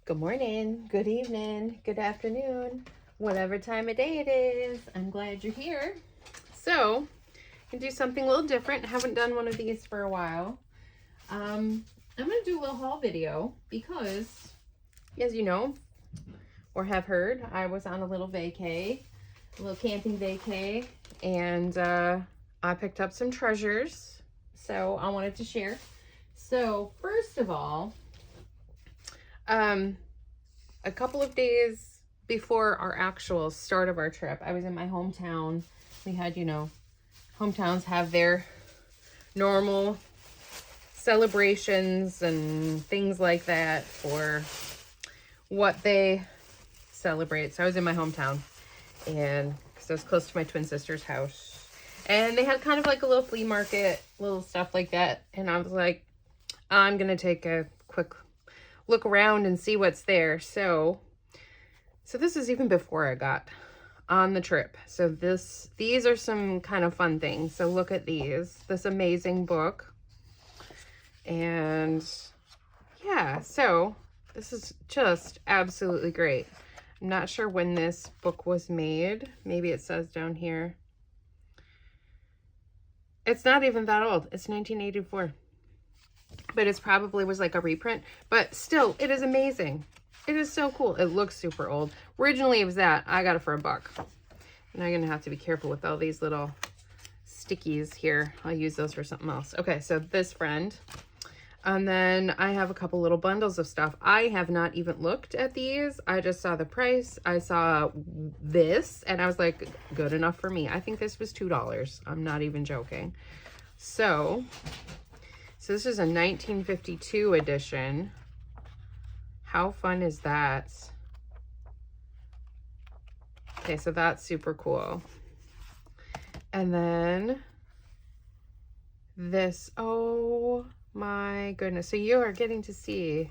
Good morning, good evening, good afternoon, whatever time of day it is. I'm glad you're here. So, I can do something a little different. I haven't done one of these for a while. I'm going to do a little haul video because, as you know, or have heard, I was on a little vacay, a little camping vacay, and I picked up some treasures. So, I wanted to share. So, first of all, a couple of days before our actual start of our trip, I was in my hometown. We had, hometowns have their normal celebrations and things like that for what they celebrate. So I was in my hometown, and because I was close to my twin sister's house, and they had kind of like a little flea market, little stuff like that. And I was like, I'm gonna take a quick look around and see what's there. So this is even before I got on the trip. So these are some kind of fun things. So look at this amazing book. And yeah, so this is just absolutely great. I'm not sure when this book was made. Maybe it says down here. It's not even that old. It's 1984. But it's probably was like a reprint. But still, it is amazing. It is so cool. It looks super old. Originally, it was that. I got it for $1. And I'm going to have to be careful with all these little stickies here. I'll use those for something else. Okay, so this friend. And then I have a couple little bundles of stuff. I have not even looked at these. I just saw the price. I saw this, and I was like, good enough for me. I think this was $2. I'm not even joking. So this is a 1952 edition. How fun is that? Okay, so that's super cool. And then this, oh my goodness. So you are getting to see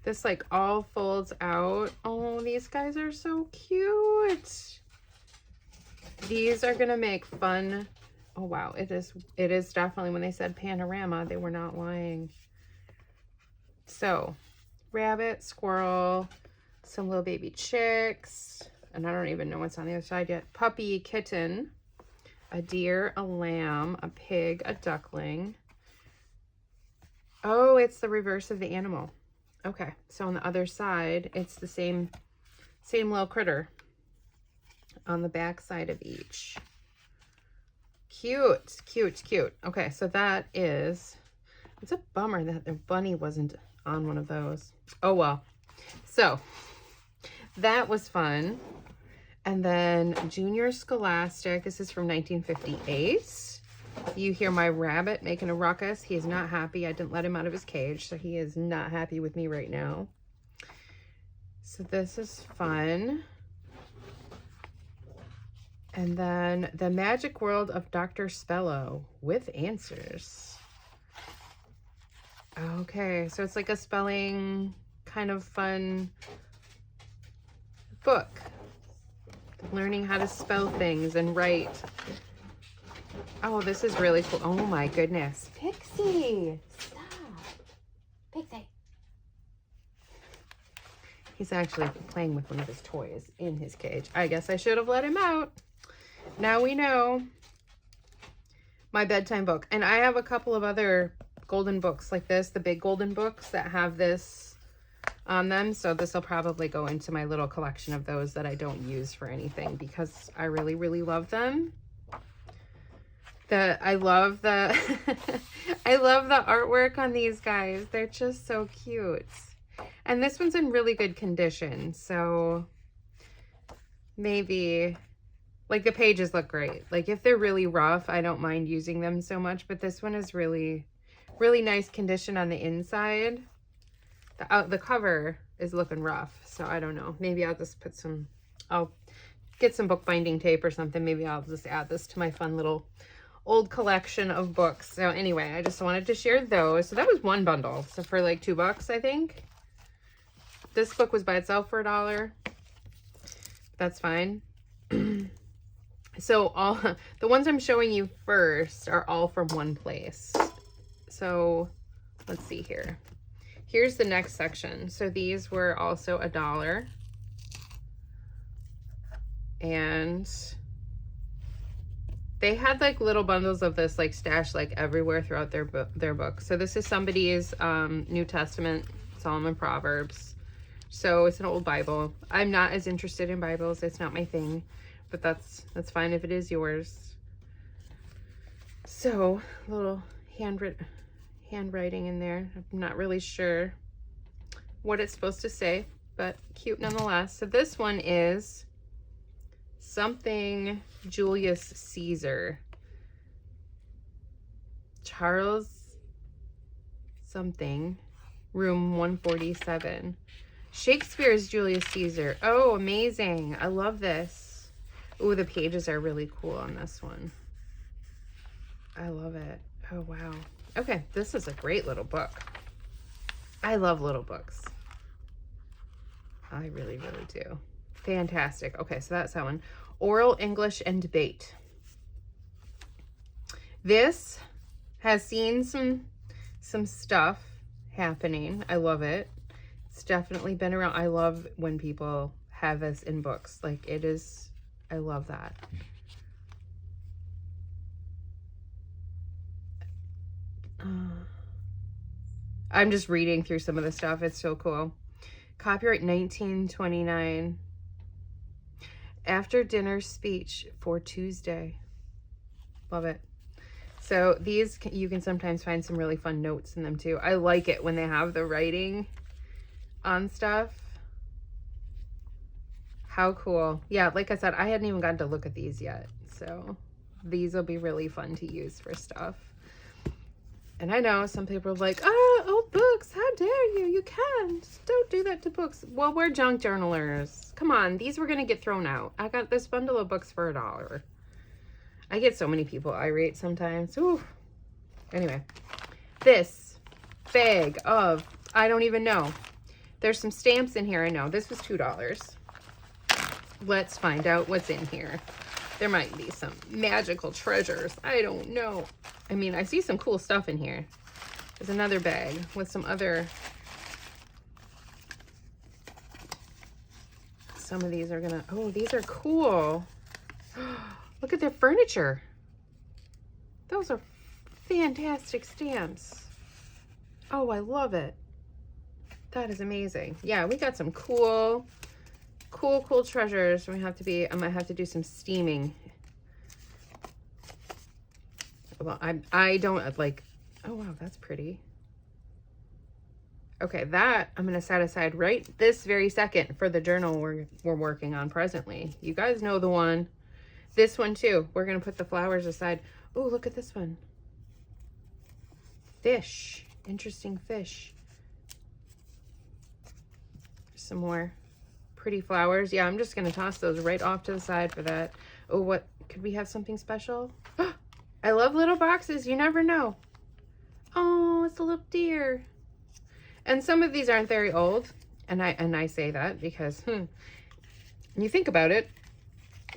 this like all folds out. Oh, these guys are so cute. These are gonna make fun. Oh wow, it is definitely, when they said panorama, they were not lying. So rabbit, squirrel, some little baby chicks, and I don't even know what's on the other side yet. Puppy, kitten, a deer, a lamb, a pig, a duckling. Oh, it's the reverse of the animal. Okay, so on the other side, it's the same little critter on the back side of each. Cute, cute, cute. Okay, so that is, it's a bummer that the bunny wasn't on one of those. Oh well. So that was fun. And then Junior Scholastic, this is from 1958. You hear my rabbit making a ruckus. He is not happy. I didn't let him out of his cage, so he is not happy with me right now. So this is fun. And then The Magic World of Dr. Spello with Answers. Okay, so it's like a spelling kind of fun book. Learning how to spell things and write. Oh, this is really cool. Oh my goodness. Pixie, stop. Pixie. He's actually playing with one of his toys in his cage. I guess I should have let him out. Now we know. My bedtime book. And I have a couple of other golden books like this, the big golden books that have this on them. So this will probably go into my little collection of those that I don't use for anything because I really, really love them. I love the I love the artwork on these guys. They're just so cute. And this one's in really good condition. So maybe, like, the pages look great. Like, if they're really rough, I don't mind using them so much. But this one is really, really nice condition on the inside. The cover is looking rough. So I don't know. Maybe I'll just put some, I'll get some bookbinding tape or something. Maybe I'll just add this to my fun little old collection of books. So anyway, I just wanted to share those. So that was one bundle. So for like $2, I think. This book was by itself for $1. That's fine. So all the ones I'm showing you first are all from one place. So let's see here. Here's the next section. So these were also $1. And they had like little bundles of this like stashed like everywhere throughout their book. So this is somebody's New Testament, Solomon Proverbs. So it's an old Bible. I'm not as interested in Bibles. It's not my thing, but that's fine if it is yours. So little handwriting in there. I'm not really sure what it's supposed to say, but cute nonetheless. So this one is something Julius Caesar. Charles something, room 147. Shakespeare's Julius Caesar. Oh, amazing. I love this. Oh, the pages are really cool on this one. I love it. Oh, wow. Okay, this is a great little book. I love little books. I really, really do. Fantastic. Okay, so that's that one. Oral English and Debate. This has seen some stuff happening. I love it. It's definitely been around. I love when people have this in books. Like it is, I love that. I'm just reading through some of the stuff. It's so cool. Copyright 1929. After dinner speech for Tuesday. Love it. So these, you can sometimes find some really fun notes in them too. I like it when they have the writing on stuff. How cool. Yeah, like I said, I hadn't even gotten to look at these yet. So these will be really fun to use for stuff. And I know some people are like, oh, old books, how dare you? You can't. Don't do that to books. Well, we're junk journalers. Come on, these were going to get thrown out. I got this bundle of books for $1. I get so many people irate sometimes. Ooh. Anyway, this bag of, I don't even know. There's some stamps in here, I know. This was $2. Let's find out what's in here. There might be some magical treasures. I don't know. I mean, I see some cool stuff in here. There's another bag with some other... Some of these are gonna... Oh, these are cool. Look at their furniture. Those are fantastic stamps. Oh, I love it. That is amazing. Yeah, we got some cool treasures. I might have to do some steaming. Well, I don't like, oh wow, that's pretty. Okay, that I'm gonna set aside right this very second for the journal we're working on presently. You guys know the one. This one too. We're gonna put the flowers aside. Oh, look at this one. Fish. Interesting fish. Some more pretty flowers. Yeah, I'm just gonna toss those right off to the side for that. Oh, what could we have something special? I love little boxes. You never know. Oh, it's a little deer. And some of these aren't very old, and I say that because you think about it,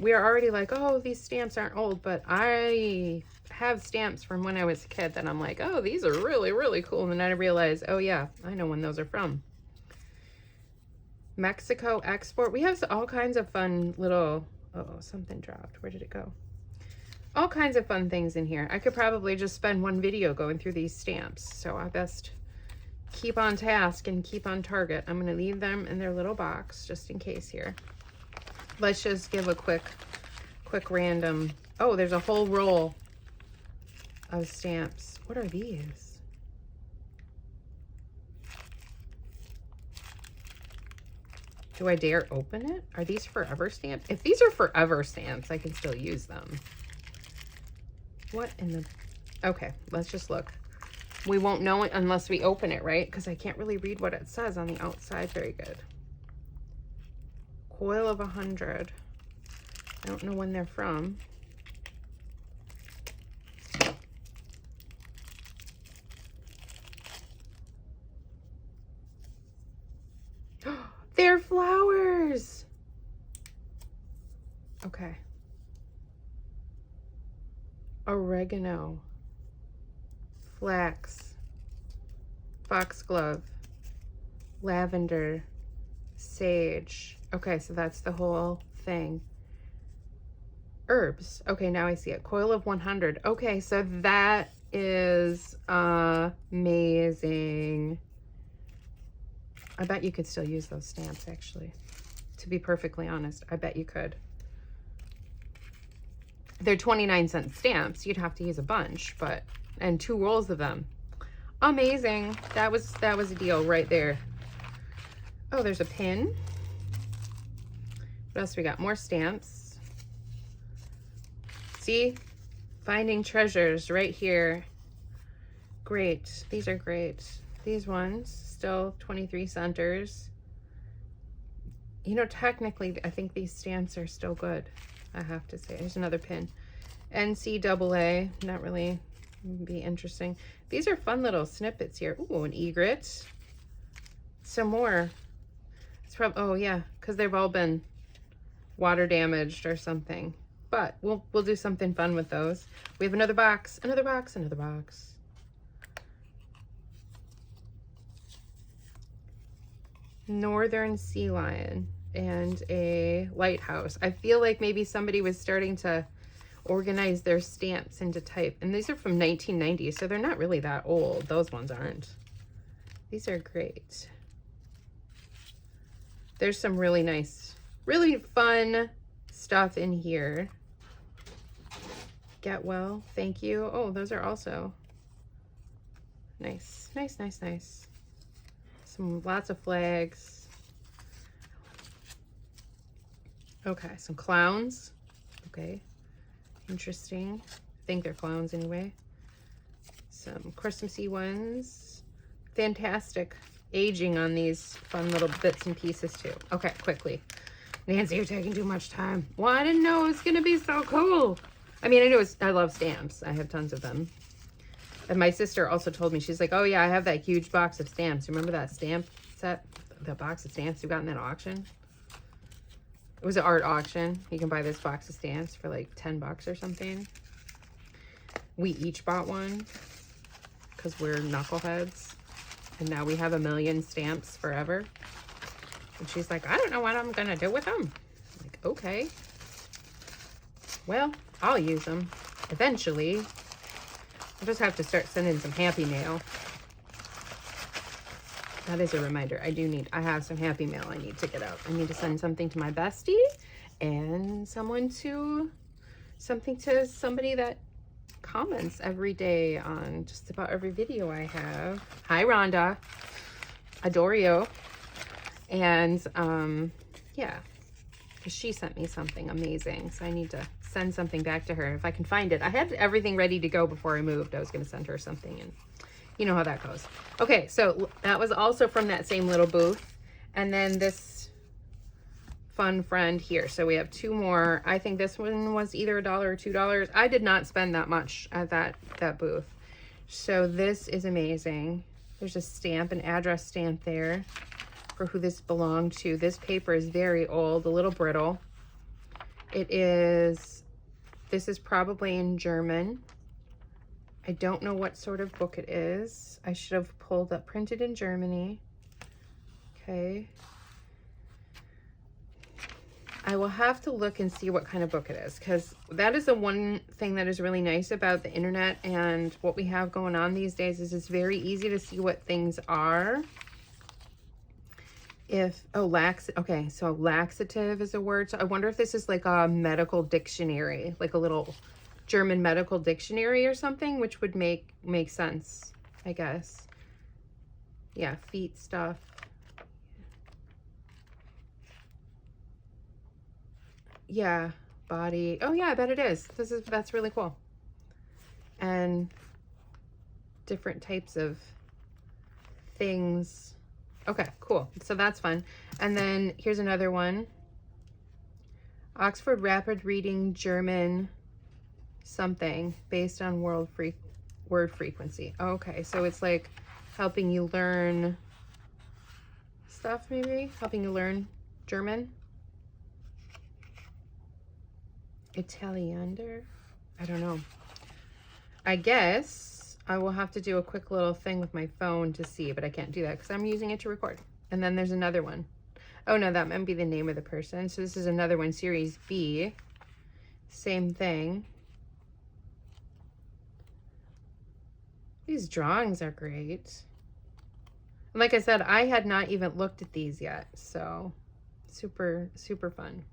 we are already like, oh, these stamps aren't old, but I have stamps from when I was a kid that I'm like, oh, these are really, really cool. And then I realize, oh yeah, I know when those are from. Mexico export. We have all kinds of fun little, oh, something dropped. Where did it go? All kinds of fun things in here. I could probably just spend one video going through these stamps. So I best keep on task and keep on target. I'm going to leave them in their little box just in case here. Let's just give a quick random. Oh, there's a whole roll of stamps. What are these? Do I dare open it? Are these forever stamps? If these are forever stamps, I can still use them. What in the... Okay, let's just look. We won't know it unless we open it, right? Because I can't really read what it says on the outside. Very good. Coil of 100. I don't know when they're from. They're flowers. Okay. Oregano. Flax. Foxglove. lavender, sage. Okay, so that's the whole thing. Herbs. Okay, now I see it. Coil of 100. Okay, so that is amazing. I bet you could still use those stamps, actually. To be perfectly honest, I bet you could. They're 29-cent stamps. You'd have to use a bunch, but, and 2 rolls of them. Amazing. That was a deal right there. Oh, there's a pin. What else we got? More stamps. See? Finding treasures right here. Great. These are great. These ones, still 23 centers. You know, technically, I think these stamps are still good, I have to say. There's another pin. NCAA, not really be interesting. These are fun little snippets here. Ooh, an egret. Some more. It's probably, oh yeah, because they've all been water damaged or something. But we'll do something fun with those. We have another box, another box, another box. Northern sea lion and a lighthouse. I feel like maybe somebody was starting to organize their stamps into type. And these are from 1990, so they're not really that old. Those ones aren't. These are great. There's some really nice, really fun stuff in here. Get well, thank you. Oh, those are also nice, nice, nice, nice. Lots of flags. Okay, some clowns. Okay, interesting. I think they're clowns anyway. Some Christmassy ones. Fantastic aging on these fun little bits and pieces too. Okay, quickly. Nancy, you're taking too much time. Well, I didn't know it was gonna be so cool. I mean, I know I love stamps. I have tons of them. And my sister also told me, she's like, oh yeah, I have that huge box of stamps. Remember that stamp set? The box of stamps you got in that auction? It was an art auction. You can buy this box of stamps for like 10 bucks or something. We each bought one because we're knuckleheads. And now we have 1,000,000 stamps forever. And she's like, I don't know what I'm gonna do with them. I'm like, okay. Well, I'll use them eventually. I just have to start sending some happy mail. That is a reminder. I have some happy mail I need to get out. I need to send something to my bestie and something to somebody that comments every day on just about every video I have. Hi, Rhonda. Adore you. And yeah, because she sent me something amazing. So I need to send something back to her if I can find it. I had everything ready to go before I moved. I was going to send her something, and you know how that goes. Okay, so that was also from that same little booth. And then this fun friend here. So we have 2 more. I think this one was either $1 or $2. I did not spend that much at that booth. So this is amazing. There's a stamp, an address stamp there for who this belonged to. This paper is very old, a little brittle. This is probably in German. I don't know what sort of book it is. I should have pulled up printed in Germany. Okay. I will have to look and see what kind of book it is, because that is the one thing that is really nice about the internet and what we have going on these days is it's very easy to see what things are. Okay, so laxative is a word. So I wonder if this is like a medical dictionary, like a little German medical dictionary or something, which would make sense, I guess. Yeah, feet stuff. Yeah, body. Oh yeah, I bet it is. That's really cool. And different types of things. Okay, cool. So that's fun. And then here's another one. Oxford Rapid Reading German something based on word frequency. Okay, so it's like helping you learn stuff, maybe? Helping you learn German? Italiander? I don't know. I guess I will have to do a quick little thing with my phone to see, but I can't do that because I'm using it to record. And then there's another one. Oh no, that might be the name of the person. So this is another one, Series B. Same thing. These drawings are great. And like I said, I had not even looked at these yet. So super, super fun.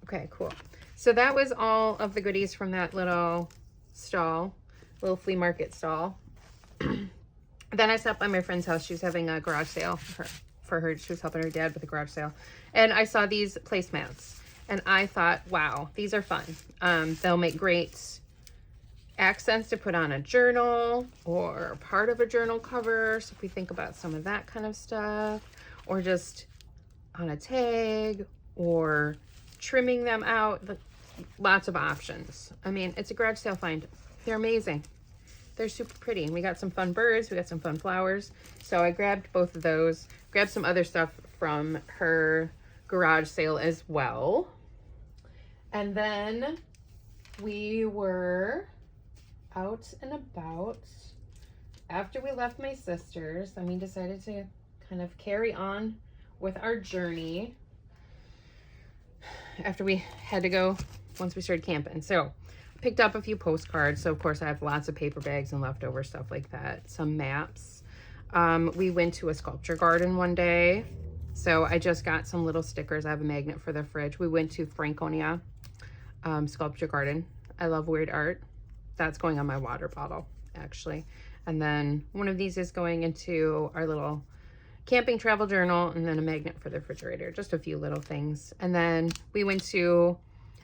Okay, cool. So that was all of the goodies from that little stall, little flea market stall. Then I stopped by my friend's house. She was having a garage sale for her. She was helping her dad with a garage sale. And I saw these placemats. And I thought, wow, these are fun. They'll make great accents to put on a journal or part of a journal cover. So if we think about some of that kind of stuff, or just on a tag, or trimming them out, lots of options. I mean, it's a garage sale find. They're amazing. They're super pretty. And we got some fun birds. We got some fun flowers. So I grabbed both of those, grabbed some other stuff from her garage sale as well. And then we were out and about after we left my sister's, and we decided to kind of carry on with our journey after we had to go once we started camping. So picked up a few postcards. So of course I have lots of paper bags and leftover stuff like that. Some maps. We went to a sculpture garden one day. So I just got some little stickers. I have a magnet for the fridge. We went to Franconia sculpture garden. I love weird art. That's going on my water bottle, actually. And then one of these is going into our little camping travel journal, and then a magnet for the refrigerator. Just a few little things. And then we went to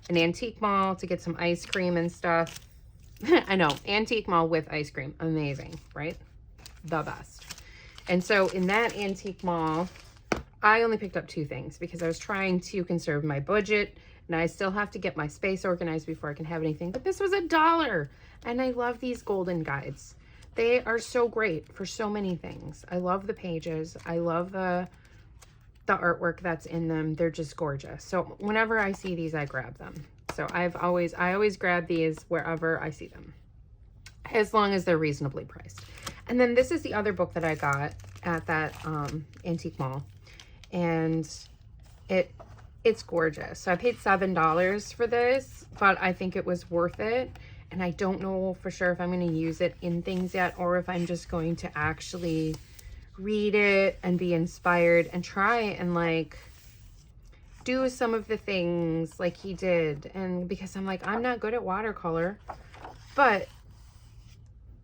an antique mall to get some ice cream and stuff. I know, antique mall with ice cream. Amazing, right? The best. And so in that antique mall, I only picked up 2 things because I was trying to conserve my budget, and I still have to get my space organized before I can have anything. But this was $1, and I love these golden guides. They are so great for so many things. I love the pages. I love the artwork that's in them. They're just gorgeous. So whenever I see these, I grab them. So I always grab these wherever I see them, as long as they're reasonably priced. And then this is the other book that I got at that antique mall, and it's gorgeous. So I paid $7 for this, but I think it was worth it. And I don't know for sure if I'm going to use it in things yet, or if I'm just going to actually read it and be inspired and try and like do some of the things like he did. And because I'm like, I'm not good at watercolor, but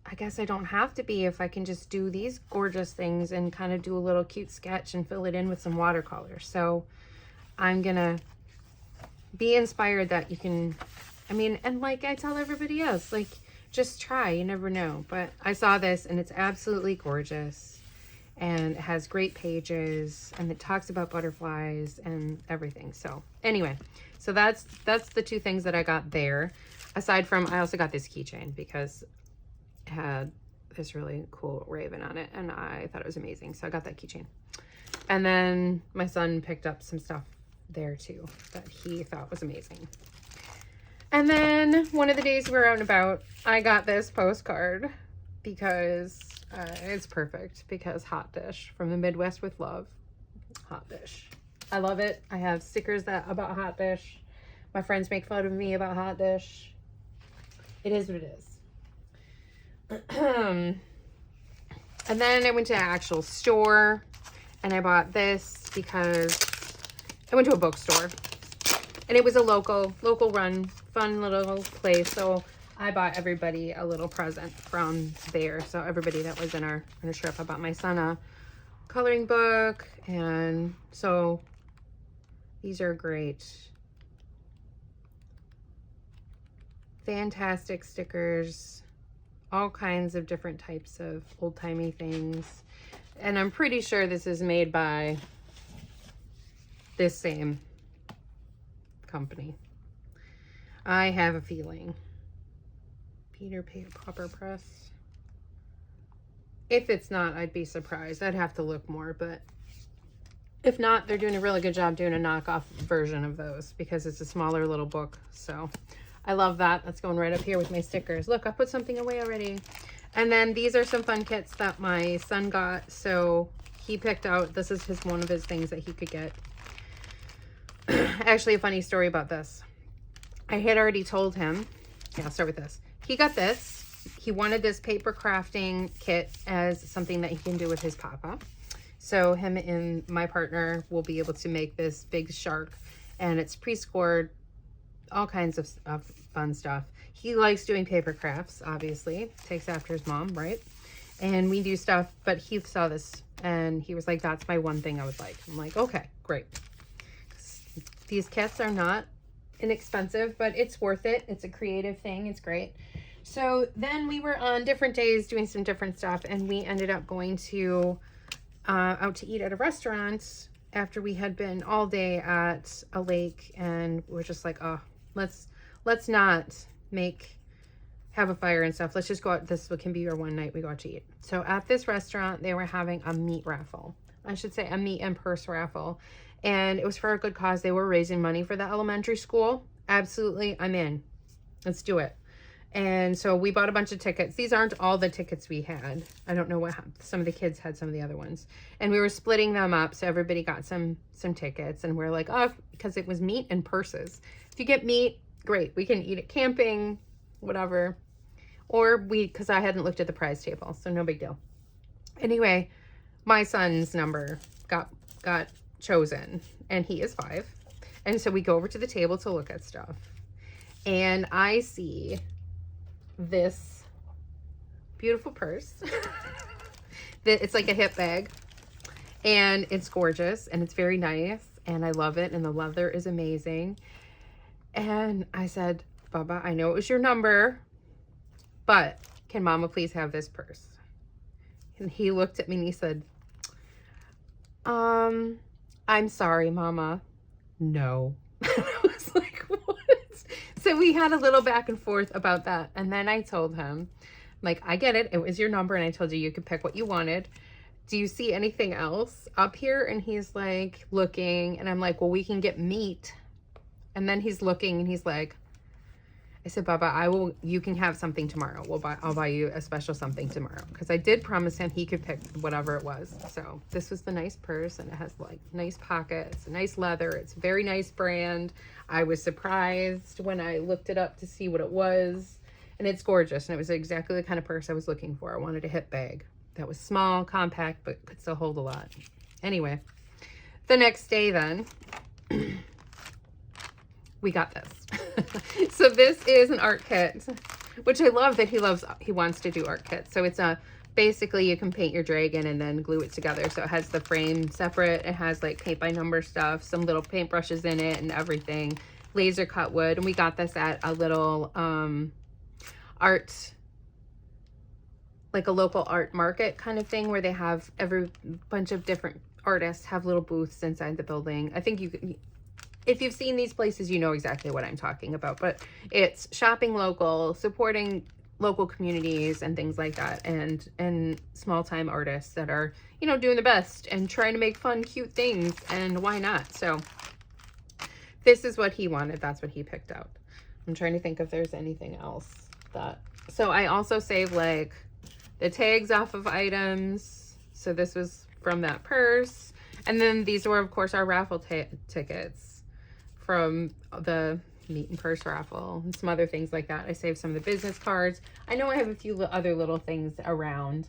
I guess I don't have to be if I can just do these gorgeous things and kind of do a little cute sketch and fill it in with some watercolor. So I'm gonna be inspired that you can, I mean, and like I tell everybody else, like, just try, you never know. But I saw this and it's absolutely gorgeous, and it has great pages, and it talks about butterflies and everything. So anyway, so that's the 2 things that I got there. Aside from, I also got this keychain because it had this really cool raven on it, and I thought it was amazing. So I got that keychain. And then my son picked up some stuff there too that he thought was amazing. And then one of the days we were out and about, I got this postcard because it's perfect, because Hot Dish from the Midwest with Love. Hot Dish. I love it. I have stickers about Hot Dish. My friends make fun of me about Hot Dish. It is what it is. And then I went to an actual store and I bought this because I went to a bookstore and it was a local run, fun little place. So I bought everybody a little present from there. So everybody that was in our trip, I bought my son a coloring book. And so these are great. Fantastic stickers. All kinds of different types of old-timey things. And I'm pretty sure this is made by this same company. I have a feeling. Peter Popper Press. If it's not, I'd be surprised. I'd have to look more, but if not, they're doing a really good job doing a knockoff version of those because it's a smaller little book. So I love that. That's going right up here with my stickers. Look, I put something away already. And then these are some fun kits that my son got. So he picked out, this is one of his things that he could get. Actually, a funny story about this. I had already told him, yeah, I'll start with this. He got this. He wanted this paper crafting kit as something that he can do with his papa. So him and my partner will be able to make this big shark, and it's pre-scored, all kinds of fun stuff. He likes doing paper crafts, obviously. Takes after his mom, right? And we do stuff, but he saw this and he was like, that's my one thing I would like. I'm like, okay, great. These kits are not inexpensive, but it's worth it. It's a creative thing. It's great. So then we were on different days doing some different stuff, and we ended up going to out to eat at a restaurant after we had been all day at a lake, and we're just like, oh, let's not have a fire and stuff. Let's just go out. This can be our one night we go out to eat. So at this restaurant, they were having a meat raffle. I should say a meat and purse raffle. And it was for a good cause. They were raising money for the elementary school. Absolutely, I'm in. Let's do it. And so we bought a bunch of tickets. These aren't all the tickets we had. I don't know what happened. Some of the kids had some of the other ones. And we were splitting them up, so everybody got some tickets. And we're like, oh, because it was meat and purses. If you get meat, great. We can eat it camping, whatever. Or because I hadn't looked at the prize table, so no big deal. Anyway, my son's number got chosen, and he is 5. And so we go over to the table to look at stuff. And I see this beautiful purse. It's like a hip bag, and it's gorgeous, and it's very nice, and I love it, and the leather is amazing. And I said, Bubba, I know it was your number, but can Mama please have this purse? And he looked at me and he said, I'm sorry, Mama. No. I was like, what? So we had a little back and forth about that. And then I told him, like, I get it. It was your number, and I told you could pick what you wanted. Do you see anything else up here? And he's like looking, and I'm like, well, we can get meat. And then he's looking, and he's like, I said, Bubba, you can have something tomorrow. I'll buy you a special something tomorrow. Because I did promise him he could pick whatever it was. So this was the nice purse, and it has like nice pockets, nice leather. It's a very nice brand. I was surprised when I looked it up to see what it was. And it's gorgeous. And it was exactly the kind of purse I was looking for. I wanted a hip bag that was small, compact, but could still hold a lot. Anyway, the next day then, we got this. So this is an art kit, which I love that he wants to do art kits. So it's basically you can paint your dragon and then glue it together. So it has the frame separate. It has like paint by number stuff, some little paintbrushes in it and everything, laser cut wood. And we got this at a little art, like a local art market kind of thing, where they have every bunch of different artists have little booths inside the building. I think if you've seen these places, you know exactly what I'm talking about, but it's shopping local, supporting local communities and things like that, and small time artists that are, you know, doing the best and trying to make fun, cute things, and why not? So this is what he wanted. That's what he picked out. I'm trying to think if there's anything else so I also saved like the tags off of items. So this was from that purse. And then these were, of course, our raffle tickets from the meat and purse raffle and some other things like that. I saved some of the business cards. I know I have a few other little things around.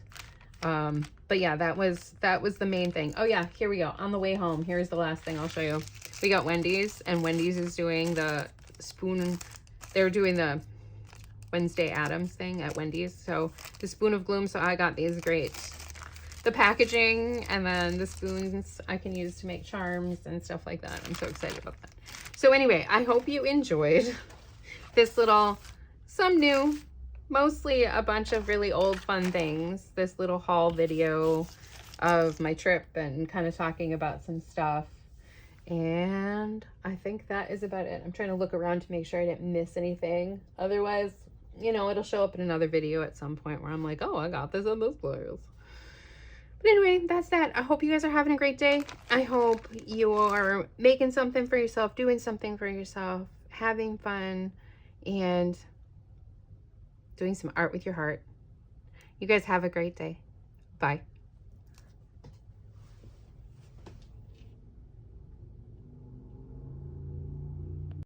But yeah, that was the main thing. Oh yeah, here we go. On the way home, here's the last thing I'll show you. We got Wendy's, and Wendy's is doing the spoon. They're doing the Wednesday Addams thing at Wendy's. So the spoon of gloom. So I got these great, the packaging, and then the spoons I can use to make charms and stuff like that. I'm so excited about that. So anyway, I hope you enjoyed this little, some new, mostly a bunch of really old fun things. This little haul video of my trip and kind of talking about some stuff. And I think that is about it. I'm trying to look around to make sure I didn't miss anything. Otherwise, you know, it'll show up in another video at some point where I'm like, oh, I got this in this place. But anyway, that's that. I hope you guys are having a great day. I hope you are making something for yourself, doing something for yourself, having fun, and doing some art with your heart. You guys have a great day. Bye.